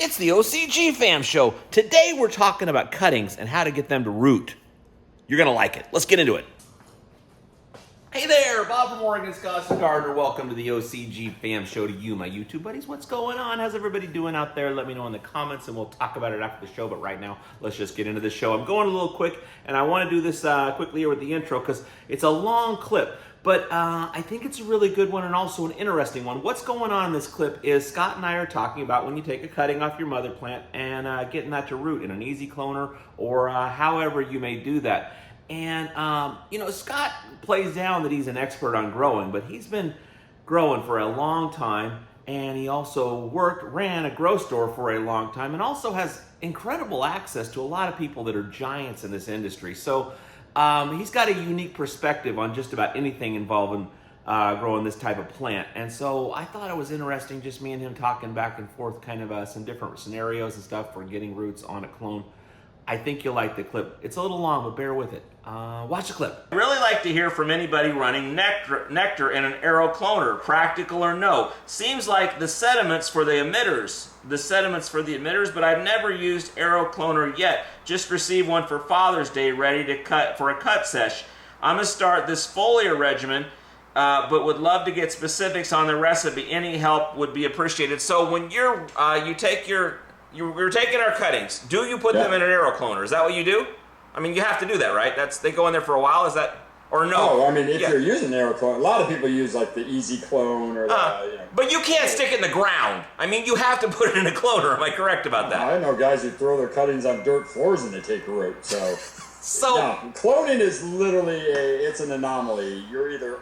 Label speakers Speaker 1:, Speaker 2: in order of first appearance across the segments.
Speaker 1: It's the OCGFAM show. Today we're talking about cuttings and how to get them to root. You're going to like it. Let's get into it. Hey there, Bob from Oregon, Wisconsin Gardener. Welcome to the OCGFAM show to you, my YouTube buddies. What's going on? How's everybody doing out there? Let me know in the comments and we'll talk about it after the show. But right now, let's just get into the show. I'm going a little quick and I want to do this quickly here with the intro because it's a long clip. But I think it's a really good one and also an interesting one. What's going on in this clip is Scott and I are talking about when you take a cutting off your mother plant and getting that to root in an easy cloner or however you may do that. And, Scott plays down that he's an expert on growing, but he's been growing for a long time. And he also ran a grow store for a long time and also has incredible access to a lot of people that are giants in this industry. So he's got a unique perspective on just about anything involving growing this type of plant. And so I thought it was interesting, just me and him talking back and forth, kind of some different scenarios and stuff for getting roots on a clone. I think you'll like the clip. It's a little long, but bear with it. Watch the clip. I really like to hear from anybody running Nectar in an aero cloner, practical or no. Seems like the sediments for the emitters, but I've never used aero cloner yet. Just received one for Father's Day, ready to cut for a cut sesh. I'm gonna start this foliar regimen, but would love to get specifics on the recipe. Any help would be appreciated. So when you're, we're taking our cuttings. Do you put them in an aero cloner? Is that what you do? I mean, you have to do that, right? They go in there for a while. Is that, or no?
Speaker 2: Oh, I mean, if you're using an aero clone, a lot of people use like the easy clone or
Speaker 1: But you can't stick it in the ground. I mean, you have to put it in a cloner. Am I correct about that?
Speaker 2: I know guys who throw their cuttings on dirt floors and they take root. So, cloning is literally it's an anomaly. You're either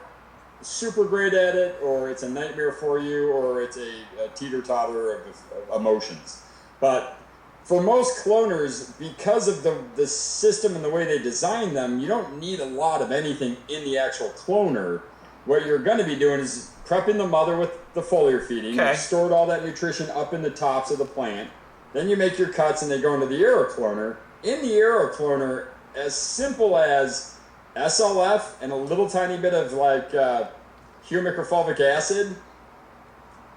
Speaker 2: super great at it, or it's a nightmare for you, or it's a teeter-totter of emotions. But for most cloners, because of the system and the way they design them, you don't need a lot of anything in the actual cloner. What you're going to be doing is prepping the mother with the foliar feeding. You've stored all that nutrition up in the tops of the plant. Then you make your cuts and they go into the aero cloner. In the aero cloner, as simple as SLF and a little tiny bit of like humic or fulvic acid,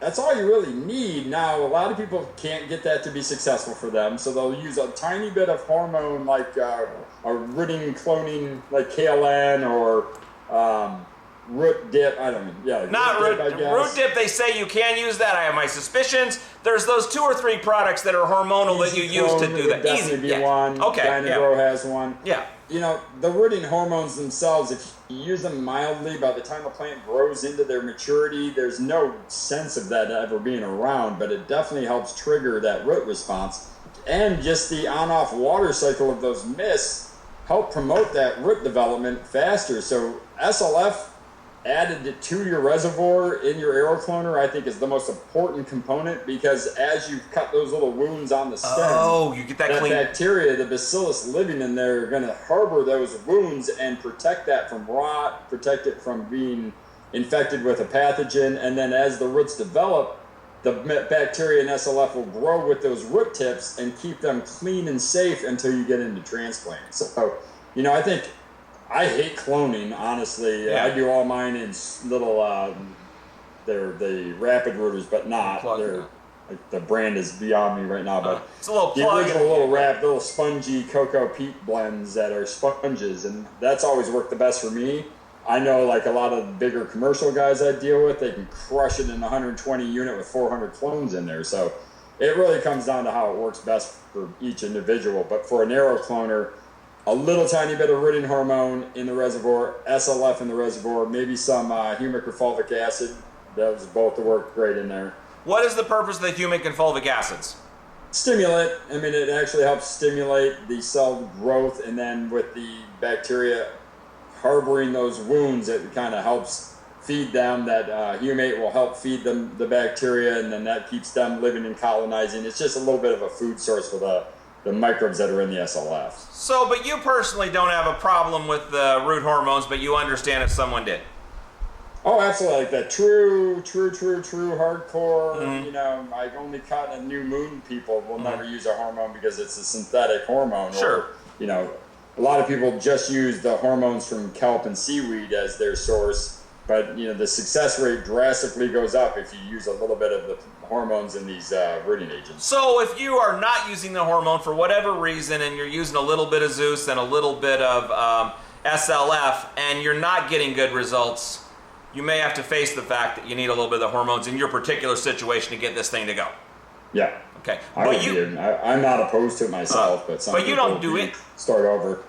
Speaker 2: that's all you really need. Now, a lot of people can't get that to be successful for them, so they'll use a tiny bit of hormone like a rooting cloning like KLN or root dip. I don't know.
Speaker 1: Not root dip. They say you can use that. I have my suspicions. There's those 2 or 3 products that are hormonal that you use to do that.
Speaker 2: Easy be one. Dynagro has one.
Speaker 1: Yeah.
Speaker 2: You know, the rooting hormones themselves, if you use them mildly, by the time a plant grows into their maturity, there's no sense of that ever being around, but it definitely helps trigger that root response. And just the on-off water cycle of those mists help promote that root development faster. So SLF added to your reservoir in your aero cloner, I think, is the most important component, because as you cut those little wounds on the stem,
Speaker 1: you get that clean
Speaker 2: bacteria, the bacillus living in there, are going to harbor those wounds and protect that from rot, protect it from being infected with a pathogen. And then as the roots develop, the bacteria in SLF will grow with those root tips and keep them clean and safe until you get into transplant. So, I think I hate cloning, honestly. I do all mine in little, they're the rapid rooters, but not. Like, the brand is beyond me right now, but
Speaker 1: it's a little
Speaker 2: the original little spongy cocoa peat blends that are sponges, and that's always worked the best for me. I know, like a lot of the bigger commercial guys I deal with, they can crush it in a 120 unit with 400 clones in there. So it really comes down to how it works best for each individual. But for an aero cloner, a little tiny bit of rooting hormone in the reservoir, SLF in the reservoir, maybe some humic or fulvic acid. Those both work great in there.
Speaker 1: What is the purpose of the humic and fulvic acids?
Speaker 2: Stimulant. I mean, it actually helps stimulate the cell growth, and then with the bacteria harboring those wounds, it kind of helps feed them. That humate will help feed them the bacteria, and then that keeps them living and colonizing. It's just a little bit of a food source for the microbes that are in the SLF.
Speaker 1: So, but you personally don't have a problem with the root hormones, but you understand if someone did.
Speaker 2: Oh, absolutely. Like that true hardcore, I only cut a new moon people will never use a hormone because it's a synthetic hormone.
Speaker 1: Sure.
Speaker 2: Or, a lot of people just use the hormones from kelp and seaweed as their source. But the success rate drastically goes up if you use a little bit of the hormones in these rooting agents.
Speaker 1: So if you are not using the hormone for whatever reason, and you're using a little bit of Zeus and a little bit of SLF, and you're not getting good results, you may have to face the fact that you need a little bit of the hormones in your particular situation to get this thing to go.
Speaker 2: Yeah.
Speaker 1: Okay.
Speaker 2: I'm not opposed to it myself, but some
Speaker 1: you don't do it.
Speaker 2: Start over.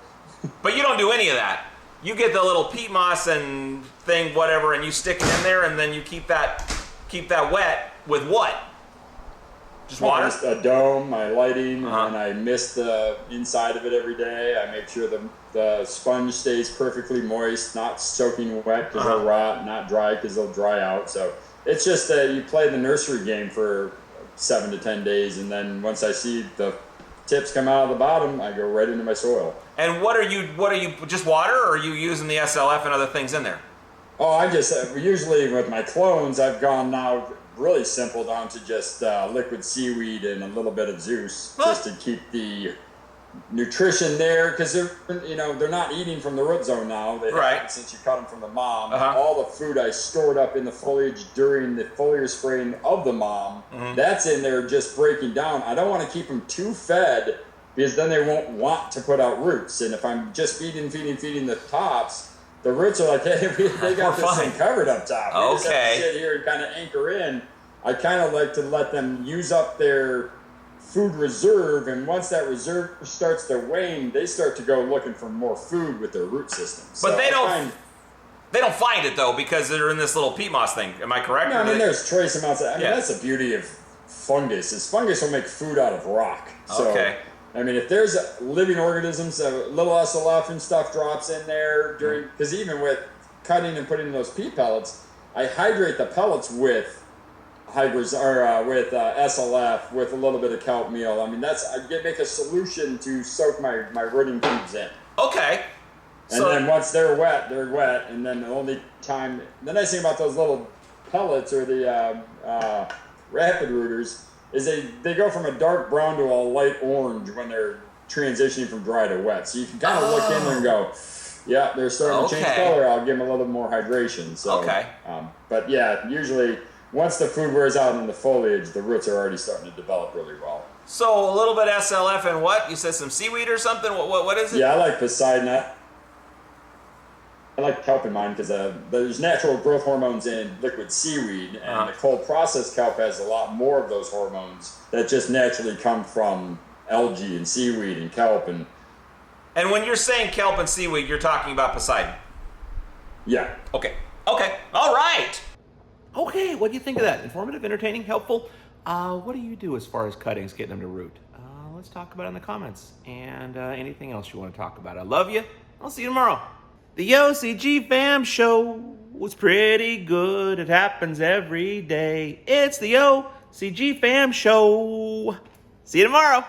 Speaker 1: But you don't do any of that. You get the little peat moss and thing, whatever, and you stick it in there, and then you keep that wet with what? Just water?
Speaker 2: Just a dome, my lighting, and I mist the inside of it every day. I make sure the sponge stays perfectly moist, not soaking wet because they'll rot, not dry because they'll dry out. So it's just you play the nursery game for 7 to 10 days, and then once I see the tips come out of the bottom, I go right into my soil.
Speaker 1: And what are you just water, or are you using the SLF and other things in there?
Speaker 2: Oh, I just usually with my clones, I've gone now really simple down to just liquid seaweed and a little bit of Zeus, just to keep the nutrition there, because they're not eating from the root zone now. They haven't since you cut them from the mom. All the food I stored up in the foliage during the foliar spraying of the mom, that's in there just breaking down. I don't want to keep them too fed, because then they won't want to put out roots. And if I'm just feeding the tops, the roots are like, hey, they got this thing covered up top. We just have to sit here and kind of anchor in. I kind of like to let them use up their food reserve, and once that reserve starts to wane, they start to go looking for more food with their root system.
Speaker 1: But so they don't find it though, because they're in this little peat moss thing. Am I correct?
Speaker 2: No, I mean there's trace amounts of. That's the beauty of fungus. Is fungus will make food out of rock. So, I mean, if there's living organisms, a little SLF and stuff drops in there during, because even with cutting and putting in those peat pellets, I hydrate the pellets with with SLF with a little bit of kelp meal. I mean, I make a solution to soak my rooting tubes in.
Speaker 1: Okay.
Speaker 2: And then once they're wet, and then the only time, the nice thing about those little pellets or the rapid rooters is they go from a dark brown to a light orange when they're transitioning from dry to wet. So you can kind of look in there and go, yeah, they're starting to change color. I'll give them a little more hydration. So, but yeah, usually once the food wears out in the foliage, the roots are already starting to develop really well.
Speaker 1: So a little bit SLF and what? You said some seaweed or something? What is it?
Speaker 2: Yeah, I like Poseidon. I like kelp in mine because there's natural growth hormones in liquid seaweed, and the cold processed kelp has a lot more of those hormones that just naturally come from algae and seaweed and kelp. And
Speaker 1: when you're saying kelp and seaweed, you're talking about Poseidon?
Speaker 2: Yeah.
Speaker 1: Okay. All right. Okay, what do you think of that? Informative, entertaining, helpful? What do you do as far as cuttings, getting them to root? Let's talk about it in the comments. And anything else you want to talk about. I love you. I'll see you tomorrow. The OCG Fam Show was pretty good. It happens every day. It's the OCG Fam Show. See you tomorrow.